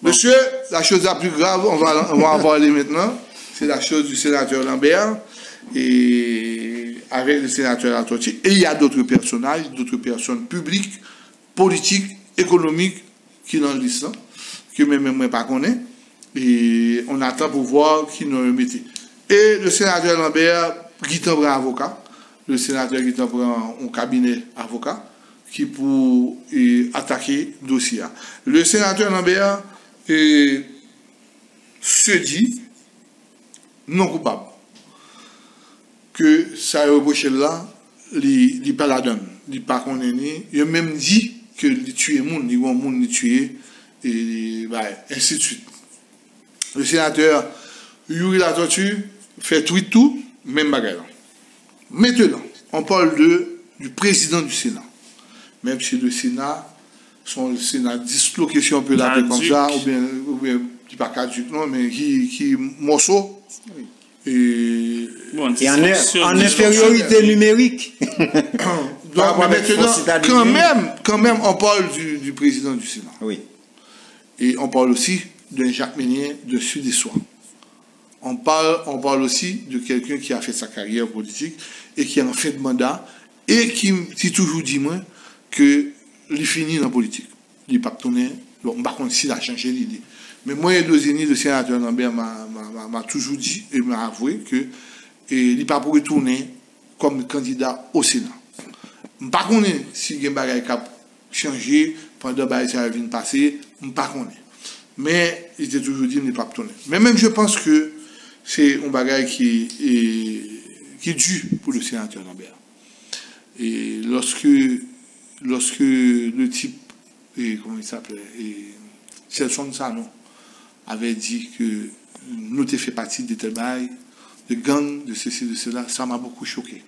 Monsieur, la chose la plus grave, on va en parler maintenant, c'est la chose du sénateur Lambert et avec le sénateur Latortue. Et il y a d'autres personnages, d'autres personnes publiques, politiques, économiques qui n'ont liste, que même moi pas connais. Et on attend pour voir qui nous remettait. Et le sénateur Lambert, qui t'en prend avocat, le sénateur qui t'en prend un cabinet avocat, qui pour attaquer le dossier. Le sénateur Lambert se dit non coupable. Que ça reproche là, il pas la donne. Il pas qu'on est né. Il a même dit que il tuer monde, il va monde tuer et ainsi de suite. Le sénateur Yuri Latortue fait tout, même bagarre. Maintenant, on parle du président du Sénat. Même si le Sénat, son Sénat disloqué, si on peut l'appeler comme ça, ou bien pas caduc, non, mais qui morceau. Oui. Et en infériorité numérique. Donc, maintenant, quand même, on parle du président du Sénat. Oui. Et on parle aussi d'un Jacques Meunier de Sud-et-Soie. On parle aussi de quelqu'un qui a fait sa carrière politique et qui est en fin de mandat et qui toujours dit moi que il finit dans la politique. Il n'est pas tourné. Par contre, s'il a changé l'idée. Mais moi, et Dosini, le sénateur Lambert m'a toujours dit et m'a avoué que il n'est pas pour retourner comme candidat au Sénat. Par contre, si il y a un cap changé pendant que ça vient de passer, je ne sais pas. Mais il était toujours dit qu'il n'est pas tourné. Mais même je pense que c'est un bagage qui est dû pour le sénateur Lambert. Et lorsque le type, comment il s'appelait, Selson Sano, avait dit que nous t'ai fait partie de tel bail, de gang, de ceci, de cela, ça m'a beaucoup choqué.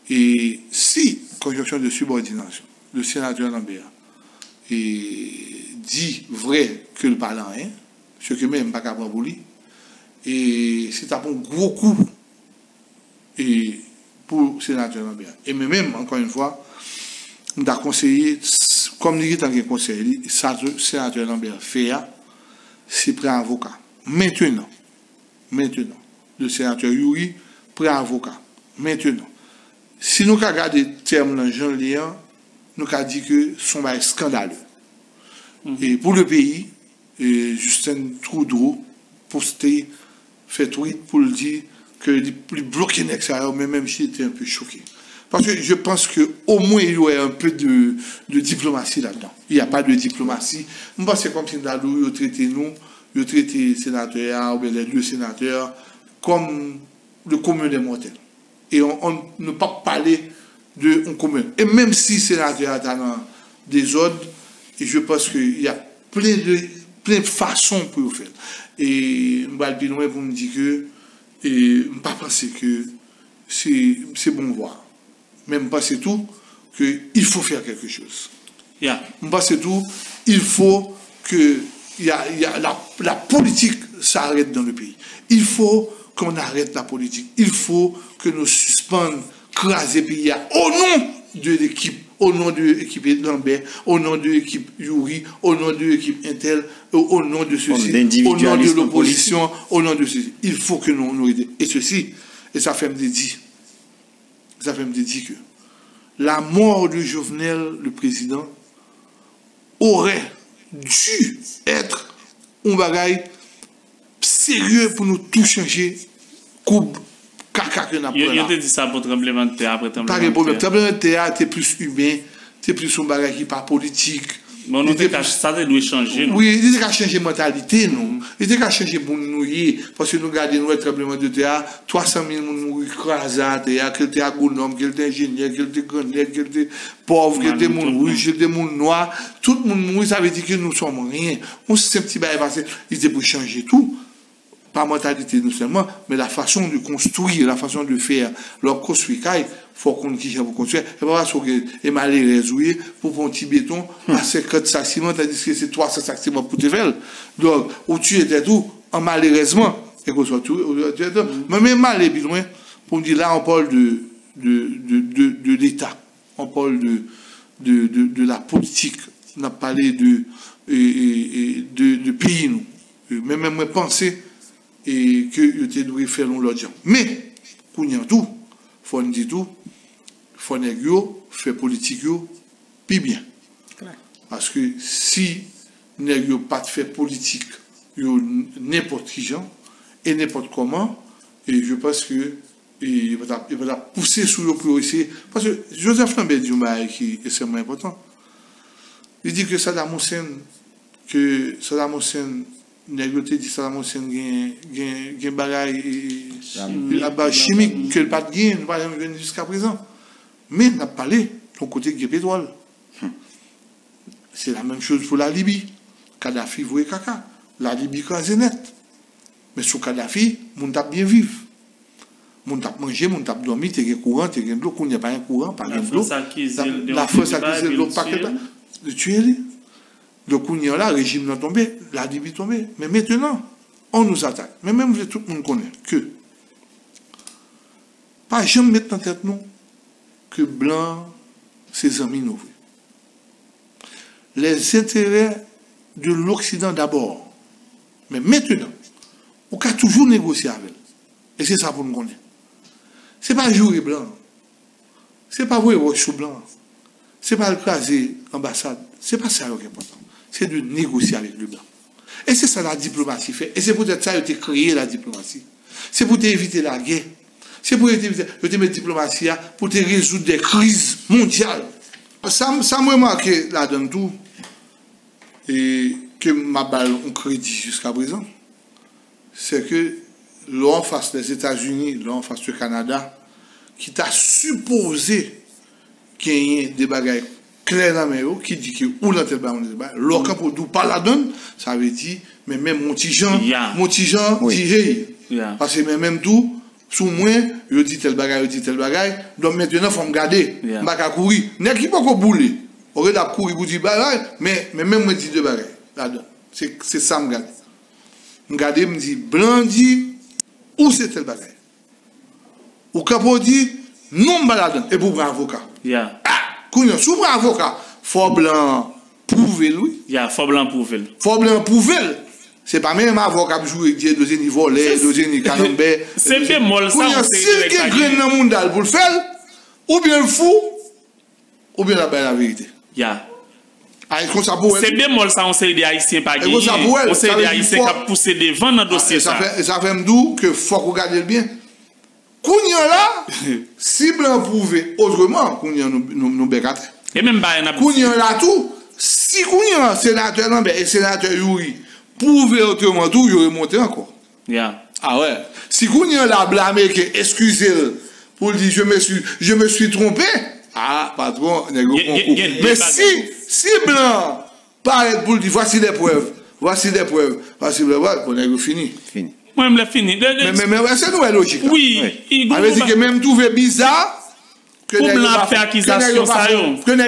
Et si, conjonction de subordination, le sénateur Lambert dit vrai que le parlant est, ce que même pas capable pour lui, et c'est un gros coup et pour le sénateur Lambert. Et même, encore une fois, on a conseillé, comme nous avons conseillé, le sénateur Lambert fait, c'est prêt avocat. Maintenant, le sénateur Yuri prêt avocat. Maintenant, si nous regardons les termes dans Jean Léon, nous avons dit que son bail scandaleux. Et pour le pays, Justin Trudeau posté, fait tweet pour le dire que les plus bloqués l'extérieur, mais même s'il était un peu choqué. Parce que je pense qu'au moins il y aurait un peu de diplomatie là-dedans. Il n'y a pas de diplomatie. Je pense que c'est comme si nous traité nous traité les sénateurs, ou bien les deux sénateurs, comme le commun des mortels. Et on ne peut pas parler de commun. Et même si le sénateur a dans des ordres, et je pense qu'il y a plein de façons pour le faire. Et je vais loin pour me dire que, et je ne pas penser que c'est bon voir. Même pas c'est tout, qu'il faut faire quelque chose. Je pense c'est tout, il faut que la politique s'arrête dans le pays. Il faut qu'on arrête la politique. Il faut que nous suspendions, craser le pays au nom de l'équipe, au nom de l'équipe Lambert, au nom de l'équipe Yuri, au nom de l'équipe Intel, au nom de ceci, au nom de l'opposition, au nom de ceci. Il faut que nous aidions. Et ceci, et ça fait me dire, que la mort de Jovenel, le président, aurait dû être un bagage sérieux pour nous tout changer. Coupe caca que nous avons. Il a dit ça pour tremblement de terre après tremblement de terre. Pas de problème. Tremblement de terre, c'est plus humain, c'est plus un bagage qui n'est pas politique. Mais on a ça doit changer. Oui, il a changé la mentalité, non. Il a changé pour nous, parce que nous regardons le tremblement de terre, 300 000 personnes écrasées à terre, qu'il était agronome, qu'il était ingénieur, qu'il était grandeur, qu'il était pauvre, qu'il était rouge, qu'il était noir. Tout le monde mourit, ça veut dire que nous sommes rien. On s'est un petit bagage passé, il était pour changer tout. Pas mentalité non seulement, mais la façon de construire, la façon de faire. Leur construire, il faut qu'on dise pour construire. C'est pas parce que est mal résouillé pour prendre un petit béton à 50 sacs ciment, tandis que c'est 300 sacs ciment pour te faire. Donc, où tu étais tout, malheureusement, et qu'on soit tout, mais même mal et loin, pour me dire là, on parle de l'État, on parle de la politique, on a parlé de pays nous. Même moi penser et que yo te doit faire l'autre gens. Mais pour tout, faut dire tout, faut nèg yo faire politique yo puis bien. Parce que si nèg yo pas faire politique yo n'importe qui gens et n'importe comment, et je pense que il va pousser sur eux pour essayer. Parce que Joseph Lambert dit qui est extrêmement important. Il dit que Saddam Hussein, négocié dit Saddam Hussein gain bagaille chimique que le pas de gain, pas jusqu'à présent. Mais on a parlé de côté du pétrole. C'est la même chose pour la Libye. Kadhafi voyait caca. La Libye crasé net. Mais sous Kadhafi, on t'a bien vivre. On t'a mangé, on t'a dormi, t'es courant, t'es de l'eau, qu'on n'y a pas un courant, pas de l'eau. La France a accusé l'eau paquet de tuer. Donc, on y a là, le régime est tombé, la Libye est tombée. Mais maintenant, on nous attaque. Mais même tout le monde connaît que, pas jamais mettre en tête, non, que blanc, ses amis nous. Les intérêts de l'Occident d'abord. Mais maintenant, on peut toujours négocier avec elle. Et c'est ça pour nous connaître. Ce n'est pas jouer blanc. Ce n'est pas voir roche blanc. Ce n'est pas le craser l'ambassade. Ce n'est pas ça qui est important. C'est de négocier avec le blanc. Et c'est ça la diplomatie fait. Et c'est peut-être ça qui a créé la diplomatie. C'est pour éviter la guerre. C'est pour éviter la diplomatie pour résoudre des crises mondiales. Ça m'a remarqué là-dedans tout. Et que ma balle on crédit jusqu'à présent. C'est que l'on face les États-Unis, l'on face le Canada, qui t'a supposé qu'il y ait des bagages clairs dans mes yeux, qui dit que ou dans tel bagages, l'autre pour nous pas la donne, ça veut dire, mais même mon petit Jean, dit hey. Parce que même tout, sous moi, je dis tel bagage, donc maintenant, il faut me garder, je ne vais pas courir. N'est-ce qu'il pas bouler? On va courir pour dire bagage, mais même moi, je dis deux bagages, là-dedans. C'est ça, me garder. Je me dit, blanc dit, où c'est tel bagage? Ou capot dit, non, baladon, et pour un avocat. Quand sous un avocat, faut blanc prouver lui. Faut blanc prouver. Faut blanc prouver. C'est pas même un avocat qui joue avec des deuxièmes niveaux, les deuxièmes niveaux canambé. C'est bien molle ça. Si quelqu'un dans le monde pour le faire, ou bien le fou, ou bien la vérité. C'est bien molle ça, on sait des Haïtiens pas gagner. On sait des Haïtiens qui pousser devant dans le dossier. Ça fait me dire que faut regarder bien. Kounya là, si blanc prouvé autrement, Kounya nous bécate. Et même Kounya là tout, si Kounya, sénateur Lambert et sénateur Yuri, prouvé autrement tout, il aurait monté encore. Ah ouais. Si Kounya là blâmé que excusez pour dire je me suis trompé, ah patron, mais si blanc paraît pour dire voici des preuves, voici des preuves, on est fini. Moi, je l'ai fini. Mais c'est nous logique. Oui. Ça veut dire que même trouver bizarre que les gens fait accusation ça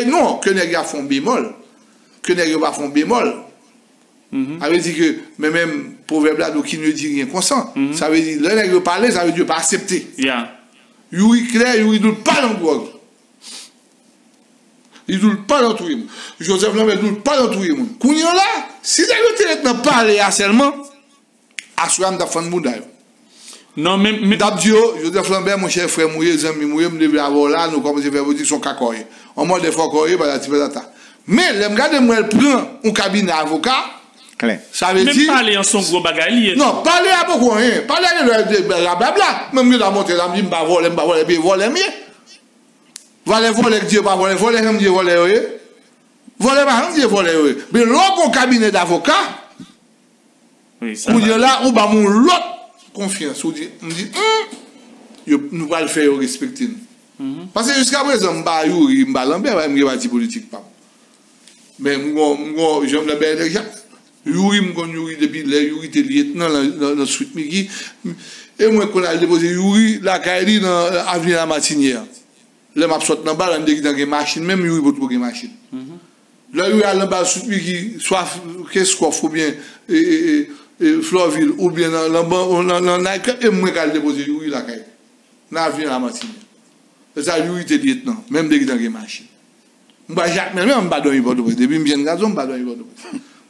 non, que les gars font bémol. Que les gars font bémol. Ça veut dire que même proverbe là qui ne dit rien consent. Ça veut dire les gars parler, ça veut dire pas accepter. Yuri clair, Yuri ne pas dans drogue. Il ne pas dans tout le monde. Joseph Lambert ne pas dans tout le monde. Quand là, si les gars ne parlent seulement Assuram da fan moudaï. Non, mais. D'abdio, Joseph Lambert, mon cher frère, mouillé, zami, mouillé, me devait avoir là, nous commençons à faire dire son cacoye. En mode de fois coyer, bah, la type data. Mais, le gars moi, elle prend un cabinet avocat. Ça veut dire. Même parler en son gros bagalier. Non, parler à beaucoup, hein. Parler à blablabla. Même la montée, la me dit, bah, voler, voler, mieux. Voler, Dieu, pas voler, Dieu, voler, voler, Dieu, voler, mais l'autre, mon cabinet d'avocat, oui, ça on là, on va mon l'autre confiance. On dit, nous allons le faire respecter. Parce que jusqu'à présent, je ne suis pas Lambert, je ne suis pas politique. Mais j'aime la belle déjà. Yuri, depuis Yuri était lieutenant dans le suite Miki. Et moi, quand on a déposé Yuri, la Kairi dans l'avenue La Martinière. Là, je suis dans le bas, je suis dans une machine, même Yuri pour trouver une machine. Là, Yuri a le bas, suite Miki, soit qu'est-ce qu'on faut bien. Florville ou bien dans Nike et moi qui ai déposé Yuri la caille. Dans l'avenue La Martinière. C'est ça, Yuri était lieutenant, même dès qu'il y a une machine. Je ne suis pas Jacques, mais je ne suis pas dans le Depuis que je suis gazon, je ne suis pas dans le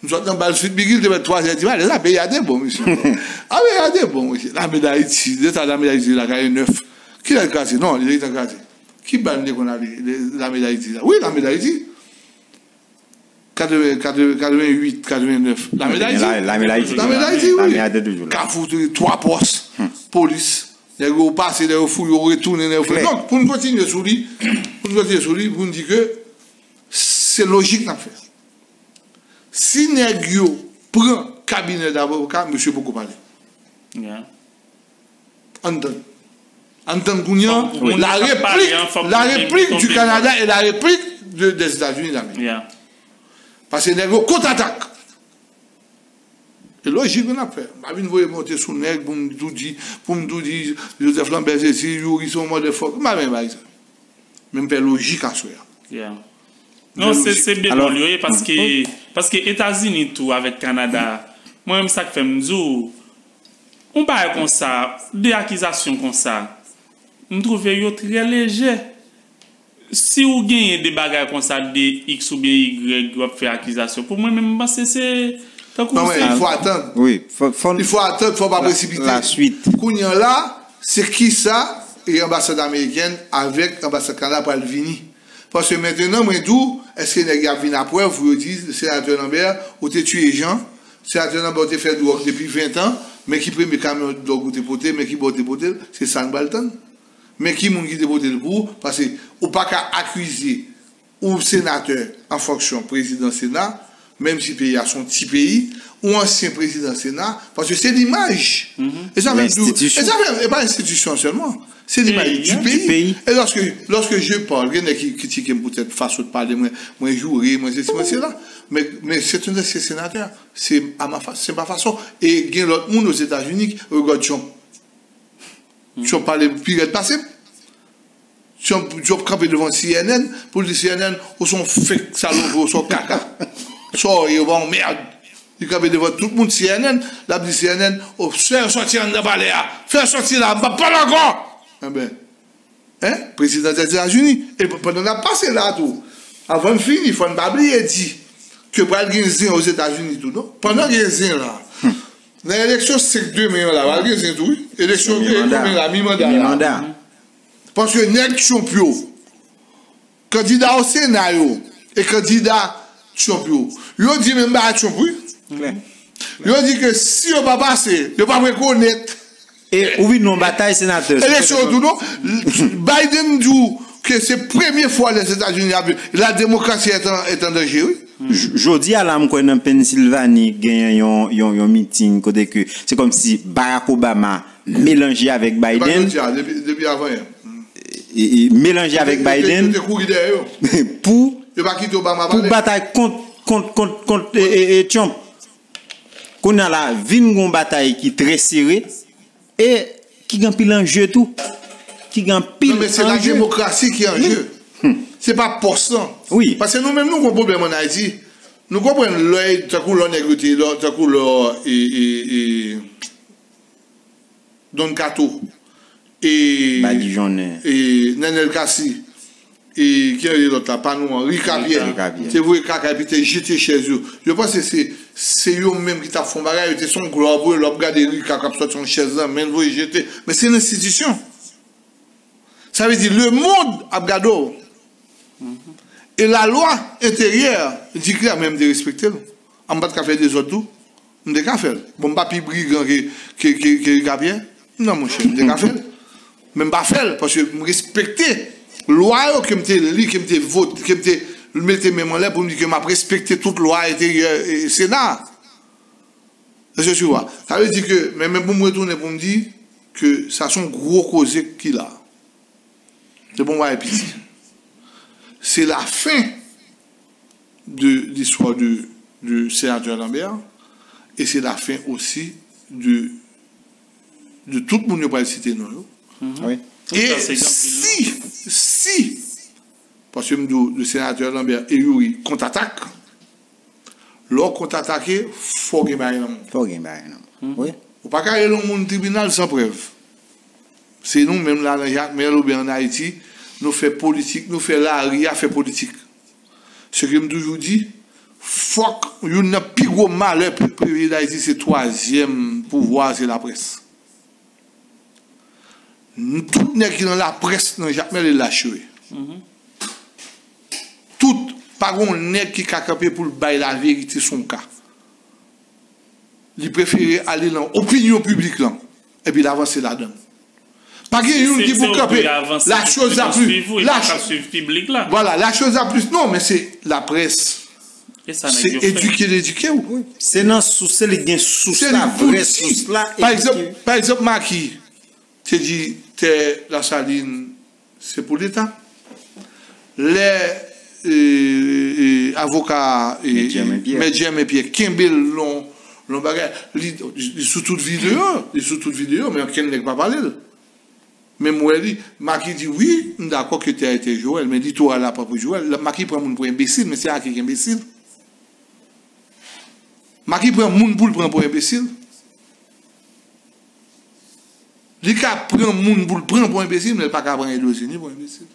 Nous sommes dans le sud, Bigil, de 3h du matin, là, il y a des bons, monsieur. Ah, mais il y a des bons, monsieur. La médaille d'Haïti, l'état de la médaille d'Haïti, la carrière 9. Qui l'a cassé? Non, il est cassé. Qui balne qu'on a la médaille d'Haïti? Oui, la médaille d'Haïti. 88, 89. La médaille d'Haïti. La médaille d'Haïti, oui. La médaille d'Haïti. Carrefour, 3 postes, police. Les gars passent, les fouilles, ils retournent, les fouilles. Donc, pour nous continuer sur lui, pour nous dire que c'est logique d'en faire. Si Negio prend cabinet d'avocat, monsieur beaucoup parler. Entendre Gounian, la réplique du Canada et la réplique des États-Unis d'Amérique. Parce que Negio contre-attaque. C'est logique qu'on a fait. Je vais monter sous Neg pour me dire, Joseph Lambert, ils sont morts de fort. Je ne vais pas faire. Même pas logique à soi. Non, c'est bien parce que États-Unis tout avec Canada, moi-même ça que fait me dire, on parle comme ça, des accusations comme ça, je trouve très léger. Si vous gagnez des bagages comme ça, des X ou bien Y, vous faites accusation. Pour moi-même, c'est... Non, mais il faut attendre. Oui, il faut attendre, il ne faut pas précipiter. La suite. Kounia là, c'est qui ça? Et l'ambassade américaine avec l'ambassade Canada pour le venir. Parce que maintenant, moi, d'où est-ce que les gars viennent après, vous dites, le sénateur Lambert, ou t'es tué Jean, le sénateur Lambert, t'es fait drogue depuis 20 ans, mais qui prend mes camions de drogue ou t'es poté, mais qui boit t'es poté, c'est San Balton. Mais qui moun qui t'es poté pour, parce que, ou pas qu'à accuser, ou sénateur en fonction président Sénat, même si le pays a son petit pays, ou ancien président Sénat, parce que c'est l'image. Et ça même, et pas l'institution seulement. C'est l'image du pays. Et lorsque je parle, il y en a qui critiquent peut-être façon de parler, moi jouer, moi c'est là. Mais c'est un ancien sénateur. C'est ma façon. Et il y a l'autre monde aux États-Unis, regarde Trump. Trump parle pire passé. Trump campé devant CNN, pour dire CNN, ou son fake salope, ou son caca. So, ils vont merde. Il campé devant tout le monde CNN, la dit CNN, oh, faire sortir en balai, faire sortir là, pas encore. Eh ben, président des États-Unis, et pendant la passé là, tout, avant de finir, il faut pas oublier dit que pour aller gagner aux États-Unis, tout, non? Pendant gagner là, l'élection, c'est 2 millions là, va gagner tout, l'élection, mi-mandat. Parce que nèg champion, candidat au Sénat, et candidat champion, yo dit même pas champion. Yo dit que si on va passer, on va pas reconnaître. Et oui, non, bataille sénateur. Élection tout non. Biden dit que c'est la première fois les États-Unis la démocratie est en danger. Jodi à l'âme qu'on en Pennsylvanie gagne un meeting côté que c'est comme si Barack Obama mélangé avec Biden. Depuis avant. Et mélangé avec Biden pour bataille contre Trump. Qu'on a la une bataille qui est très serrée et qui gagne pile en jeu tout. Qui gagne pile. Non mais c'est la démocratie qui est en jeu. C'est pas pourcent. Oui. Parce que nous-mêmes nous avons un problème en Haïti. Nous comprenons l'œil, tout à coup l'on négocié, tout à coup l'on Don Cato et Nenel Kassi et qui est l'autre là, pas nous, Ricabier. C'est vous Ricabier, t'es jeté chez eux. Je pense que c'est eux-mêmes qui t'a fait bagarre, ils sont globaux, ils ont regardé Ricabier sur son chaise là, mais vous jeté. Mais c'est une institution. Ça veut dire le monde a regardé. Et la loi intérieure dit qu'il y a même de respecter. On ne peut pas faire des autres tout. On ne peut pas faire. Bon, pas plus brigand que Ricabier. Non, mon cher, on ne peut pas faire. Même pas faire, parce que je respecte la loi que je lis, que je vote, que je mette mes mains là pour me dire que je respecte toute loi intérieure et Sénat. C'est ce que tu vois. Ça veut dire que, même pour me retourner pour me dire que ça sont gros causes qu'il a. C'est bon, ouais, petit. C'est la fin de l'histoire du sénateur Lambert et c'est la fin aussi de tout le monde qui va citer nous. Oui. Et si, parce que le sénateur Lambert et lui contre-attaque, leur contre-attaquer, il faut qu'il y ait un monde. Oui. Il ne faut pas qu'il y ait un monde tribunal sans preuve. C'est nous, même là, en Haïti, nous faisons politique, nous faisons la RIA fait politique. Ce que je me toujours dit, Fuck, il y a un plus gros malheur pour le pays d'Haïti, c'est le troisième pouvoir, c'est la presse. Tout le qui dans la presse, n'a jamais lâché. Tout, pas un nègre qui a campé pour le bail la vérité son cas. Il préfère aller dans l'opinion publique là, et puis l'avancer là-dedans. Pas qu'il qui pour camper la chose la plus. Voilà, la chose la plus. Non, mais c'est la presse. C'est éduquer ou? C'est dans sous les gains sous la vraie sous là. Par exemple, Maki, tu dis, la saline, c'est pour l'État. Les avocats, Medjem et Pierre, Kimbel l'ont bagage, sous toute vidéo, mais on ne pas parler. Mais moi, Maki dit oui, d'accord que tu as été Joël, mais dit toi là pas pour Joël. Maki prend mon pour imbécile, mais c'est qui est imbécile. Maki prend mon pour le prendre pour imbécile. Les cas prend mon pour le prendre pour imbécile, mais pas qu'à prendre les dossiers pour imbécile.